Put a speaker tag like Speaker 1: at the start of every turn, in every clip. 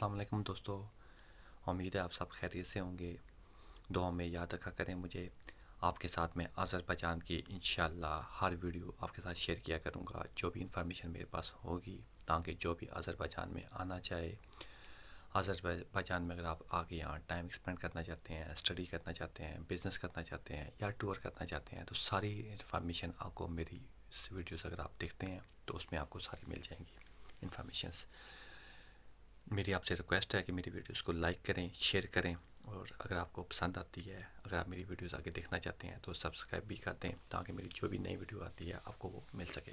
Speaker 1: السلام علیکم دوستو، امید ہے آپ سب خیریت سے ہوں گے۔ دعا میں یاد رکھا کریں مجھے۔ آپ کے ساتھ میں آذربائجان کی انشاءاللہ ہر ویڈیو آپ کے ساتھ شیئر کیا کروں گا، جو بھی انفارمیشن میرے پاس ہوگی، تاکہ جو بھی آذربائجان میں آنا چاہے، آذربائجان میں اگر آپ آگے یہاں ٹائم اسپینڈ کرنا چاہتے ہیں، اسٹڈی کرنا چاہتے ہیں، بزنس کرنا چاہتے ہیں یا ٹور کرنا چاہتے ہیں، تو ساری انفارمیشن آپ کو میری ویڈیوز اگر آپ دیکھتے ہیں تو اس میں آپ کو ساری مل جائیں گی انفارمیشنس۔ میری آپ سے ریکویسٹ ہے کہ میری ویڈیوز کو لائک کریں، شیئر کریں، اور اگر آپ کو پسند آتی ہے، اگر آپ میری ویڈیوز آگے دیکھنا چاہتے ہیں تو سبسکرائب بھی کر دیں، تاکہ میری جو بھی نئی ویڈیو آتی ہے آپ کو وہ مل سکے۔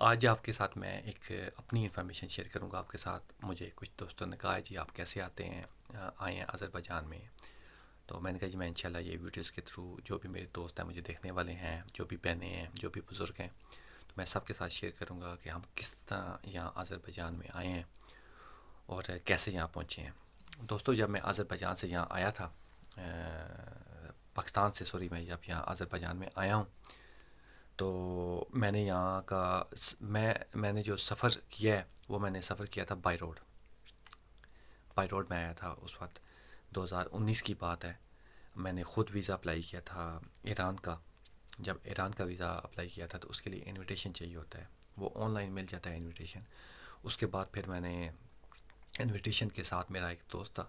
Speaker 1: آج آپ کے ساتھ میں ایک اپنی انفارمیشن شیئر کروں گا آپ کے ساتھ۔ مجھے کچھ دوستوں نے کہا جی آپ کیسے آتے ہیں، آئے ہیں آذربائجان میں، تو میں نے کہا جی میں انشاءاللہ یہ ویڈیوز کے تھرو جو بھی میرے دوست ہیں، مجھے دیکھنے والے ہیں، جو بھی بہنیں ہیں، جو بھی بزرگ ہیں، تو میں سب کے ساتھ شیئر کروں گا کہ ہم کس طرح یہاں آذربائجان میں آئے ہیں اور کیسے یہاں پہنچے ہیں۔ دوستو جب میں آذربائجان سے یہاں آیا تھا، پاکستان سے سوری، میں جب یہاں آذربائجان میں آیا ہوں تو میں نے یہاں کا میں نے جو سفر کیا ہے وہ میں نے سفر کیا تھا بائی روڈ میں آیا تھا۔ اس وقت 2019 کی بات ہے۔ میں نے خود ویزا اپلائی کیا تھا ایران کا۔ جب ایران کا ویزا اپلائی کیا تھا تو اس کے لیے انویٹیشن چاہیے ہوتا ہے، وہ آن لائن مل جاتا ہے انویٹیشن۔ اس کے بعد پھر میں نے انویٹیشن کے ساتھ میرا ایک دوست تھا،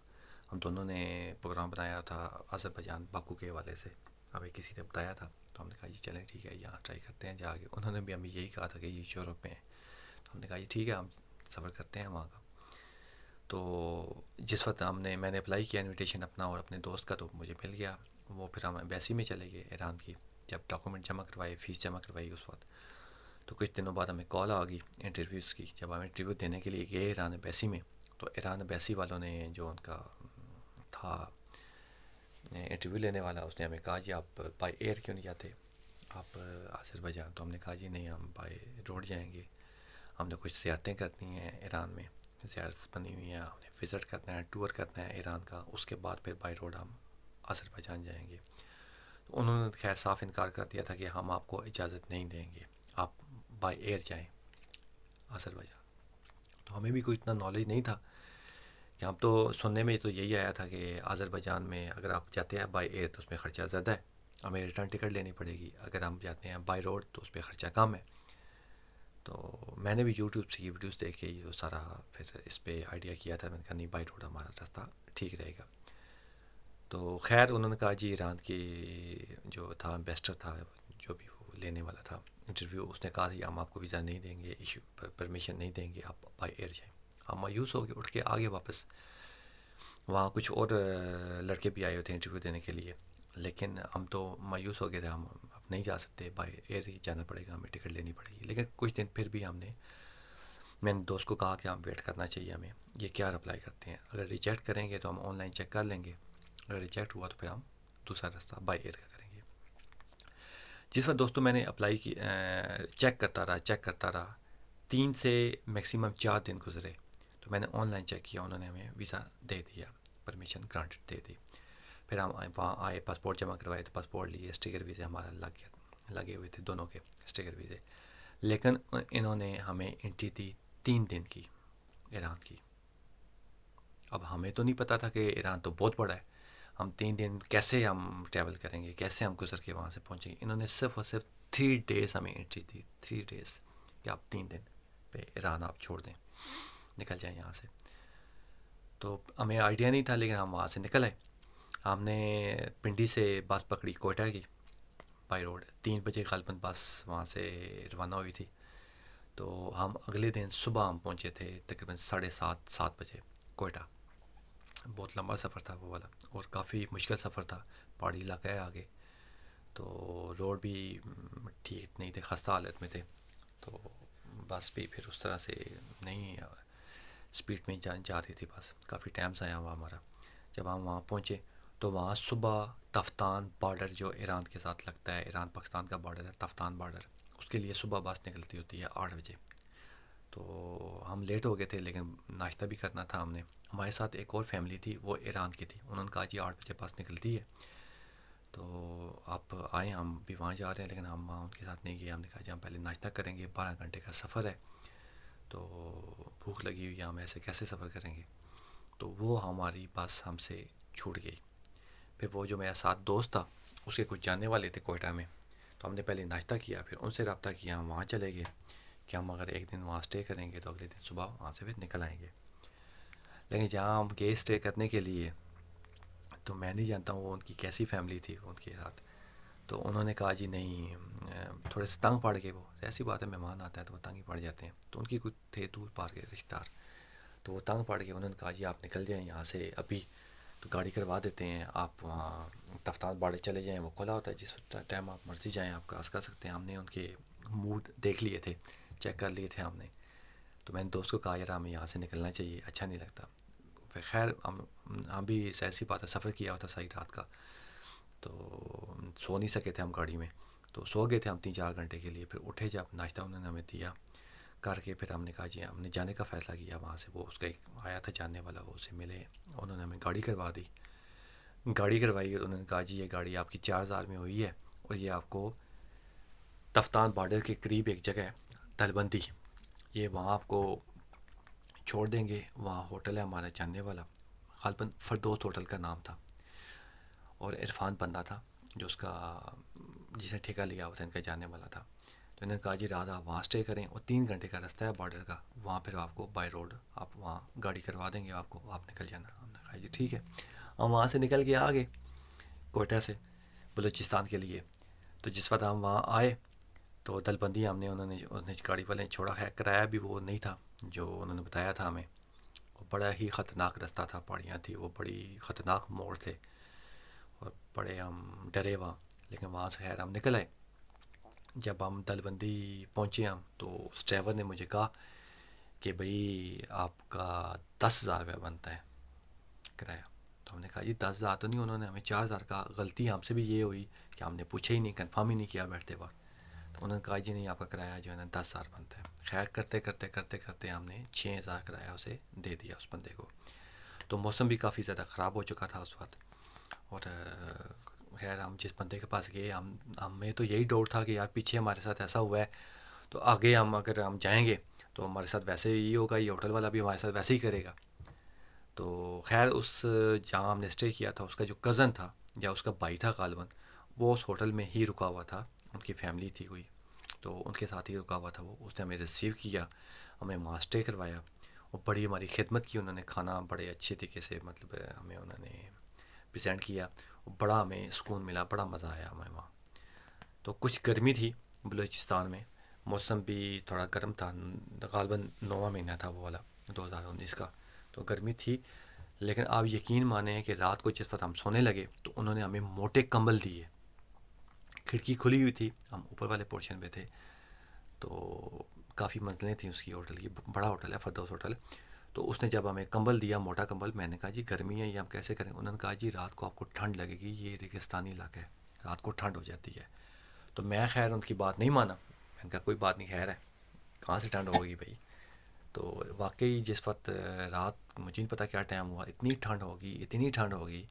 Speaker 1: ہم دونوں نے پروگرام بنایا تھا آذربائجان باکو کے حوالے سے، ہمیں کسی نے بتایا تھا تو ہم نے کہا جی چلیں ٹھیک ہے یہاں ٹرائی کرتے ہیں جا کے۔ انہوں نے بھی ہمیں یہی کہا تھا کہ یہ یورپ میں ہے، تو ہم نے کہا جی ٹھیک ہے ہم سفر کرتے ہیں وہاں کا۔ تو جس وقت میں نے اپلائی کیا انویٹیشن اپنا اور اپنے دوست کا، تو مجھے مل گیا وہ۔ پھر ہم ایمبیسی میں چلے گئے ایران کی، جب ڈاکومنٹ جمع کروائے، فیس جمع کروائی اس وقت، تو کچھ دنوں بعد ہمیں کال آ گئی انٹرویوز کی۔ جب ہم انٹرویو دینے کے لیے گئے ایران ایمبیسی میں، تو ایران ایمبیسی والوں نے جو ان کا تھا انٹرویو لینے والا، اس نے ہمیں کہا جی آپ بائی ایئر کیوں نہیں جاتے آپ آذربائجان؟ تو ہم نے کہا جی نہیں ہم بائی روڈ جائیں گے، ہم نے کچھ زیارتیں کرنی ہیں ایران میں، زیارت بنی ہوئی ہیں، ہم نے وزٹ کرنا ہے، ٹور کرنا ہے ایران کا، اس کے بعد پھر بائی روڈ ہم آذربائجان جائیں گے۔ تو انہوں نے خیر صاف انکار کر دیا تھا کہ ہم آپ کو اجازت نہیں دیں گے، آپ بائی ایئر جائیں آذربائجان۔ تو ہمیں بھی کوئی اتنا نالج نہیں تھا کہ ہم تو سننے میں تو یہی آیا تھا کہ آذربائجان میں اگر آپ جاتے ہیں بائی ایئر تو اس میں خرچہ زیادہ ہے، ہمیں ریٹرن ٹکٹ لینی پڑے گی، اگر ہم جاتے ہیں بائی روڈ تو اس پہ خرچہ کم ہے۔ تو میں نے بھی یوٹیوب سے یہ ویڈیوز دیکھ کے یہ سارا پھر اس پہ آئیڈیا کیا تھا، میں نے کہا نہیں بائی روڈ ہمارا راستہ ٹھیک رہے گا۔ تو خیر انہوں نے کہا جی ایران کی جو تھا امبیسڈر تھا، جو بھی وہ لینے والا تھا انٹرویو، اس نے کہا جی ہم آپ کو ویزا نہیں دیں گے، ایشو پرمیشن نہیں دیں گے، آپ بائی ایئر جائیں۔ ہم مایوس ہو کے اٹھ کے آگے واپس، وہاں کچھ اور لڑکے بھی آئے ہوئے تھے انٹرویو دینے کے لیے، لیکن ہم تو مایوس ہو گئے تھے، ہم اب نہیں جا سکتے، بائی ایئر ہی جانا پڑے گا، ہمیں ٹکٹ لینی پڑے گی۔ لیکن کچھ دن پھر بھی میں نے دوست کو کہا کہ ہم ویٹ کرنا چاہیے، ہمیں یہ کیا اپلائی کرتے ہیں، اگر ریجیکٹ کریں گے تو ہم آن لائن چیک کر لیں گے، اگر ریجیکٹ ہوا تو پھر ہم دوسرا راستہ بائی ایئر کا کریں گے۔ جس وقت دوستوں میں نے اپلائی کی، چیک کرتا رہا 3 سے میکسیمم 4 دن گزرے، تو میں نے آن لائن چیک کیا، انہوں نے ہمیں ویزا دے دیا، پرمیشن گرانٹڈ دے دی۔ پھر ہم وہاں آئے، پاسپورٹ جمع کروائے، تو پاسپورٹ لیے، اسٹیکر ویزے ہمارا لگے ہوئے تھے دونوں کے اسٹیکر ویزے، لیکن انہوں نے ہمیں انٹری دی 3 دن کی ایران کی۔ اب ہمیں تو نہیں پتہ تھا کہ ایران تو بہت بڑا ہے، ہم 3 دن کیسے ہم ٹریول کریں گے، کیسے ہم گزر کے وہاں سے پہنچیں گے۔ انہوں نے صرف اور صرف 3 ڈیز ہمیں انٹری دی، 3 ڈیز کہ آپ 3 دن پہ ایران آپ چھوڑ دیں، نکل جائیں یہاں سے۔ تو ہمیں آئیڈیا نہیں تھا، لیکن ہم وہاں سے نکل آئے۔ ہم نے پنڈی سے بس پکڑی کوئٹہ کی بائی روڈ، 3 بجے غالباً بس وہاں سے روانہ ہوئی تھی، تو ہم اگلے دن صبح ہم پہنچے تھے تقریباً 7:30 بجے کوئٹہ۔ بہت لمبا سفر تھا وہ والا، اور کافی مشکل سفر تھا، پہاڑی علاقہ ہے آگے، تو روڈ بھی ٹھیک نہیں تھے، خستہ حالت میں تھے، تو بس بھی پھر اس طرح سے نہیں اسپیڈ میں جا رہی تھی بس، کافی ٹائم سے آیا ہوا ہمارا۔ جب ہم وہاں پہنچے تو وہاں صبح تفتان بارڈر جو ایران کے ساتھ لگتا ہے، ایران پاکستان کا بارڈر ہے، تفتان بارڈر، اس کے لیے صبح بس نکلتی ہوتی ہے 8 بجے۔ تو ہم لیٹ ہو گئے تھے، لیکن ناشتہ بھی کرنا تھا ہم نے۔ ہمارے ساتھ ایک اور فیملی تھی، وہ ایران کی تھی، انہوں نے کہا جی 8 بجے بس نکلتی ہے تو آپ آئیں، ہم بھی وہاں جا رہے ہیں، لیکن ہم وہاں ان کے ساتھ نہیں گئے۔ ہم نے کہا جی ہم پہلے ناشتہ کریں گے، 12 گھنٹے کا سفر ہے، تو بھوک لگی ہوئی ہے، ہم ایسے کیسے سفر کریں گے؟ تو وہ ہماری بس ہم سے چھوٹ گئی۔ پھر وہ جو میرا ساتھ دوست تھا، اس کے کچھ جاننے والے تھے کوئٹہ میں، تو ہم نے پہلے ناشتہ کیا، پھر ان سے رابطہ کیا، ہم وہاں چلے گئے کہ ہم اگر ایک دن وہاں اسٹے کریں گے تو اگلے دن صبح وہاں سے پھر نکل آئیں گے۔ لیکن جہاں ہم گئے اسٹے کرنے کے لیے، تو میں نہیں جانتا ہوں وہ ان کی کیسی فیملی تھی ان کے ساتھ، تو انہوں نے کہا جی نہیں، تھوڑے سے تنگ پڑ گئے، وہ ایسی بات ہے، مہمان آتا ہے تو وہ تنگ ہی پڑ جاتے ہیں، تو ان کی کچھ تھے دور پار کے رشتہ دار، تو وہ تنگ پڑ گئے، انہوں نے کہا جی آپ نکل جائیں یہاں سے ابھی، تو گاڑی کروا دیتے ہیں، آپ وہاں تفتان باڑے چلے جائیں، وہ کھلا ہوتا ہے، جس ٹائم آپ مرضی جائیں آپ کراس کر سکتے ہیں۔ ہم نے ان کے موڈ دیکھ لیے تھے، چیک کر لیے تھے ہم نے، تو میں نے دوست کو کہا یار ہمیں یہاں سے نکلنا چاہیے، اچھا نہیں لگتا۔ پھر خیر ہم بھی ایسی بات ہے، سفر کیا ہوتا صحیح رات کا، تو سو نہیں سکے تھے ہم گاڑی میں، تو سو گئے تھے ہم 3-4 گھنٹے کے لیے۔ پھر اٹھے جب ناشتہ انہوں نے ہمیں دیا کر کے، پھر ہم نے کہا جی ہم نے جانے کا فیصلہ کیا وہاں سے، وہ اس کا ایک آیا تھا جاننے والا، وہ اسے ملے، انہوں نے ہمیں گاڑی کروا دی، گاڑی کروائی، انہوں نے کہا جی یہ گاڑی آپ کی 4,000 میں ہوئی ہے، اور یہ آپ کو تفتان بارڈر کے قریب ایک جگہ ہے تلبندی، یہ وہاں آپ کو چھوڑ دیں گے، وہاں ہوٹل ہے ہمارا جاننے والا، غالباً فردوس ہوٹل کا نام تھا، اور عرفان بندہ تھا جو اس کا جس نے ٹھیکہ لیا ہوا تھا، ان کا جاننے والا تھا، تو انہوں نے کہا جی رات آپ وہاں اسٹے کریں، اور 3 گھنٹے کا رستہ ہے بارڈر کا، وہاں پھر آپ کو بائی روڈ آپ وہاں گاڑی کروا دیں گے آپ کو، آپ نکل جانا۔ ہم نے کہا جی ٹھیک ہے، ہم وہاں سے نکل کے آ گئے کوئٹہ سے بلوچستان کے لیے۔ تو جس وقت ہم وہاں آئے تو دلبندی ہم نے انہوں نے گاڑی والے نے چھوڑا ہے، کرایہ بھی وہ نہیں تھا جو انہوں نے بتایا تھا ہمیں، وہ بڑا ہی خطرناک رستہ تھا، پہاڑیاں تھی، وہ بڑی خطرناک موڑ تھے، اور بڑے ہم ڈرے وہاں، لیکن وہاں سے خیر ہم نکل آئے۔ جب ہم دلبندی پہنچے ہم، تو اس ڈرائیور نے مجھے کہا کہ بھئی آپ کا 10,000 روپیہ بنتا ہے کرایہ، تو ہم نے کہا جی 10,000 تو نہیں، انہوں نے ہمیں 4,000 کا، غلطی ہم سے بھی یہ ہوئی کہ ہم نے پوچھا ہی نہیں، کنفرم ہی نہیں کیا بیٹھتے وقت، تو انہوں نے کہا جی نہیں آپ کا کرایہ جو ہے نا 10,000 بنتا ہے۔ خیر کرتے کرتے کرتے کرتے ہم نے 6,000 کرایہ اسے دے دیا اس بندے کو۔ تو موسم بھی کافی زیادہ خراب ہو چکا تھا اس وقت، اور خیر ہم جس بندے کے پاس گئے، ہمیں تو یہی ڈاؤٹ تھا کہ یار پیچھے ہمارے ساتھ ایسا ہوا ہے، تو آگے اگر ہم جائیں گے تو ہمارے ساتھ ویسے ہی ہوگا، یہ ہوٹل والا بھی ہمارے ساتھ ویسے ہی کرے گا۔ تو خیر اس جہاں ہم نے اسٹے کیا تھا، اس کا جو کزن تھا یا اس کا بھائی تھا غالباً، وہ اس ہوٹل میں ہی رکا ہوا تھا، ان کی فیملی تھی کوئی، تو ان کے ساتھ ہی رکا ہوا تھا وہ، اس نے ہمیں ریسیو کیا، ہمیں وہاں اسٹے کروایا، اور بڑی ہماری خدمت کی انہوں نے، کھانا بڑے اچھے طریقے سے مطلب ہمیں انہوں نے پریزینٹ کیا، بڑا ہمیں سکون ملا، بڑا مزہ آیا ہمیں وہاں۔ تو کچھ گرمی تھی بلوچستان میں، موسم بھی تھوڑا گرم تھا، غالباً 9واں مہینہ تھا وہ والا 2019 کا، تو گرمی تھی، لیکن آپ یقین مانیں کہ رات کو جس وقت ہم سونے لگے تو انہوں نے ہمیں موٹے کمبل دیے، کھڑکی کھلی ہوئی تھی، ہم اوپر والے پورشن پہ تھے، تو کافی منزلیں تھیں اس کی ہوٹل کی، بڑا ہوٹل ہے فردوس ہوٹل، تو اس نے جب ہمیں کمبل دیا موٹا کمبل، میں نے کہا جی گرمی ہے یہ ہم کیسے کریں، انہوں نے کہا جی رات کو آپ کو ٹھنڈ لگے گی، یہ ریگستانی علاقہ ہے، رات کو ٹھنڈ ہو جاتی ہے۔ تو میں خیر ان کی بات نہیں مانا، میں نے کہا کوئی بات نہیں، خیر ہے، کہاں سے ٹھنڈ ہوگی بھائی۔ تو واقعی جس وقت رات، مجھے نہیں پتا کیا ٹائم ہوا، اتنی ٹھنڈ ہوگی، اتنی ٹھنڈ ہوگی،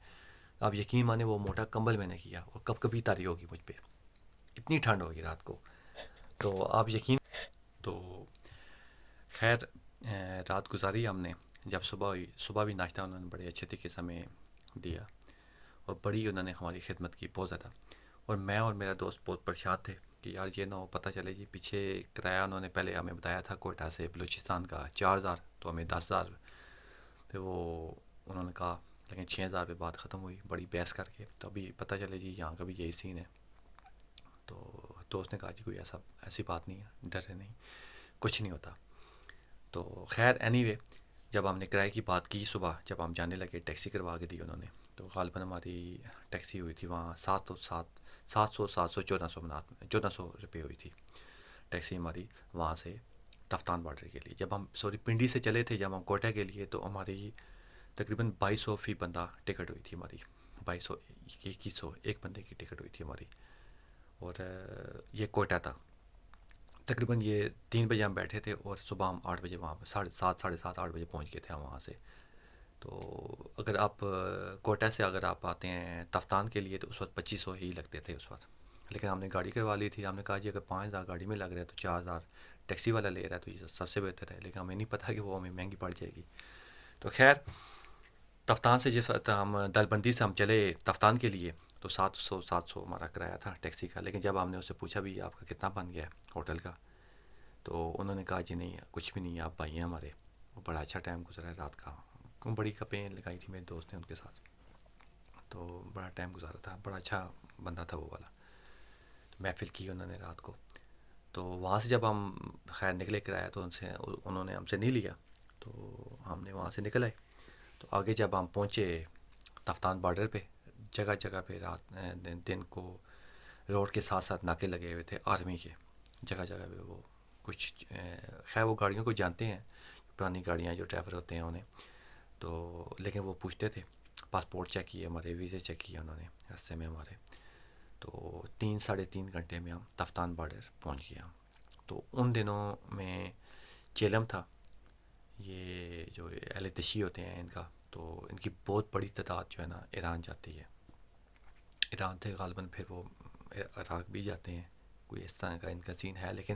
Speaker 1: آپ یقین مانیں وہ موٹا کمبل میں نے کیا، اور کب کبھی تاری ہوگی مجھ پہ، اتنی ٹھنڈ ہوگی رات کو، تو آپ یقین، تو خیر رات گزاری ہم نے، جب صبح ہوئی، صبح بھی ناشتہ انہوں نے بڑے اچھے طریقے سے ہمیں دیا، اور بڑی انہوں نے ہماری خدمت کی بہت زیادہ، اور میں اور میرا دوست بہت پریشان تھے کہ یار یہ نہ ہو پتہ چلے جی پیچھے کرایہ انہوں نے پہلے ہمیں بتایا تھا کوئٹہ سے بلوچستان کا 4,000، تو ہمیں 10,000، پھر وہ انہوں نے کہا، لیکن 6,000 پہ بات ختم ہوئی بڑی بحث کر کے، تو ابھی پتہ چلے جی یہاں کا بھی یہی سین ہے، تو دوست نے کہا جی کوئی ایسی بات نہیں ہے، ڈرے نہیں، کچھ نہیں ہوتا۔ تو خیر اینی وے، جب ہم نے کرائے کی بات کی صبح، جب ہم جانے لگے، ٹیکسی کروا کے دی انہوں نے، تو غالباً ہماری ٹیکسی ہوئی تھی وہاں 1400 ہوئی تھی ٹیکسی ہماری وہاں سے تفتان بارڈر کے لیے۔ جب ہم پنڈی سے چلے تھے جب ہم کوئٹہ کے لیے، تو ہماری تقریباً 2,200 فی بندہ ٹکٹ ہوئی تھی ہماری، 2,200 2100 ایک بندے کی ٹکٹ ہوئی تھی ہماری، اور یہ کوئٹہ تک تقریباً یہ 3 بجے ہم بیٹھے تھے، اور صبح ہم 8 بجے وہاں 7:30 7:30 8 بجے پہنچ گئے تھے ہم وہاں سے۔ تو اگر آپ کوئٹہ سے اگر آپ آتے ہیں تفتان کے لیے، تو اس وقت 2,500 ہی لگتے تھے اس وقت، لیکن ہم نے گاڑی کروا لی تھی، ہم نے کہا جی اگر 5,000 گاڑی میں لگ رہے ہیں تو 4,000 ٹیکسی والا لے رہا ہے تو یہ سب سے بہتر ہے، لیکن ہمیں نہیں پتہ کہ وہ ہمیں مہنگی پڑ جائے گی. تو خیر تفتان سے جس وقت ہم دل بندی سے ہم چلے تفتان کے لیے تو 700 ہمارا کرایہ تھا ٹیکسی کا. لیکن جب ہم نے اس سے پوچھا بھی آپ کا کتنا بن گیا ہے ہوٹل کا، تو انہوں نے کہا جی نہیں کچھ بھی نہیں ہے، آپ بھائی ہیں ہمارے. وہ بڑا اچھا ٹائم گزرا ہے رات کا، بڑی کپیں لگائی تھی میرے دوست نے ان کے ساتھ، تو بڑا ٹائم گزارا تھا. بڑا اچھا بندہ تھا وہ والا. محفل کی انہوں نے رات کو. تو وہاں سے جب ہم خیر نکلے کرایہ تو انہوں نے ہم سے نہیں لیا، تو ہم نے وہاں سے نکل آئے. تو آگے جب ہم پہنچے تفتان بارڈر پہ، جگہ جگہ پہ رات دن کو روڈ کے ساتھ ساتھ ناکے لگے ہوئے تھے آرمی کے، جگہ جگہ پہ. وہ کچھ خیر وہ گاڑیوں کو جانتے ہیں، پرانی گاڑیاں جو ڈرائیور ہوتے ہیں انہیں، تو لیکن وہ پوچھتے تھے. پاسپورٹ چیک کیے ہمارے، ویزے چیک کیے انہوں نے راستے میں ہمارے. تو 3-3.5 گھنٹے میں ہم تفتان بارڈر پہنچ گیا. تو ان دنوں میں چیلم تھا، یہ جو اہل تشیع ہوتے ہیں ان کا، تو ان کی بہت بڑی تعداد جو ہے نا ایران جاتی ہے. ایران سے غالباً پھر وہ عراق بھی جاتے ہیں، کوئی اس طرح کا ان کا سین ہے. لیکن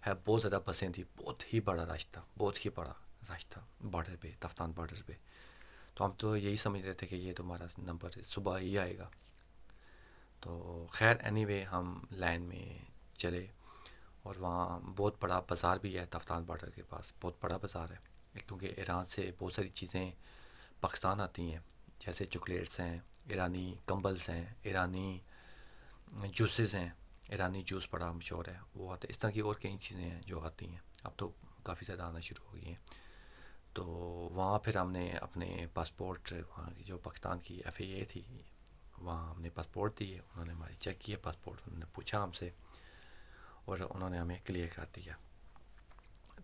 Speaker 1: ہے بہت زیادہ بسیں تھی، بہت ہی بڑا رش تھا، بہت ہی بڑا رش تھا بارڈر پہ، تفتان بارڈر پہ. تو ہم تو یہی سمجھ رہے تھے کہ یہ تو ہمارا نمبر صبح ہی آئے گا. تو خیر اینی وے ہم لائن میں چلے، اور وہاں بہت بڑا بازار بھی ہے تفتان بارڈر کے پاس، بہت بڑا بازار ہے. کیونکہ ایران سے بہت ساری چیزیں پاکستان آتی ہیں، جیسے چاکلیٹس ہیں، ایرانی کمبلز ہیں، ایرانی جوسز ہیں. ایرانی جوس بڑا مشہور ہے، وہ آتے. اس طرح کی اور کئی چیزیں ہیں جو آتی ہیں، اب تو کافی زیادہ آنا شروع ہو گئی ہیں. تو وہاں پھر ہم نے اپنے پاسپورٹ، وہاں کی جو پاکستان کی FAA تھی، وہاں ہم نے پاسپورٹ دیے. انہوں نے ہماری چیک کیا پاسپورٹ، انہوں نے پوچھا ہم سے، اور انہوں نے ہمیں کلیئر کر دیا.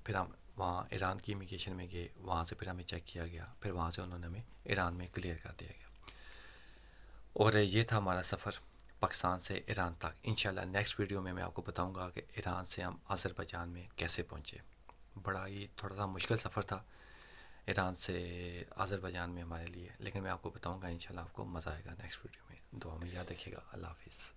Speaker 1: پھر ہم وہاں ایران کی امیگریشن میں گئے، وہاں سے پھر ہمیں چیک کیا گیا، پھر وہاں سے انہوں نے ہمیں ایران میں کلیئر کر دیا گیا. اور یہ تھا ہمارا سفر پاکستان سے ایران تک. انشاءاللہ نیکسٹ ویڈیو میں آپ کو بتاؤں گا کہ ایران سے ہم آذربائیجان میں کیسے پہنچے. بڑا ہی تھوڑا سا مشکل سفر تھا ایران سے آذربائیجان میں ہمارے لیے، لیکن میں آپ کو بتاؤں گا انشاءاللہ آپ کو مزہ آئے گا. نیکسٹ ویڈیو میں دعا میں یاد رکھیے گا. اللہ حافظ.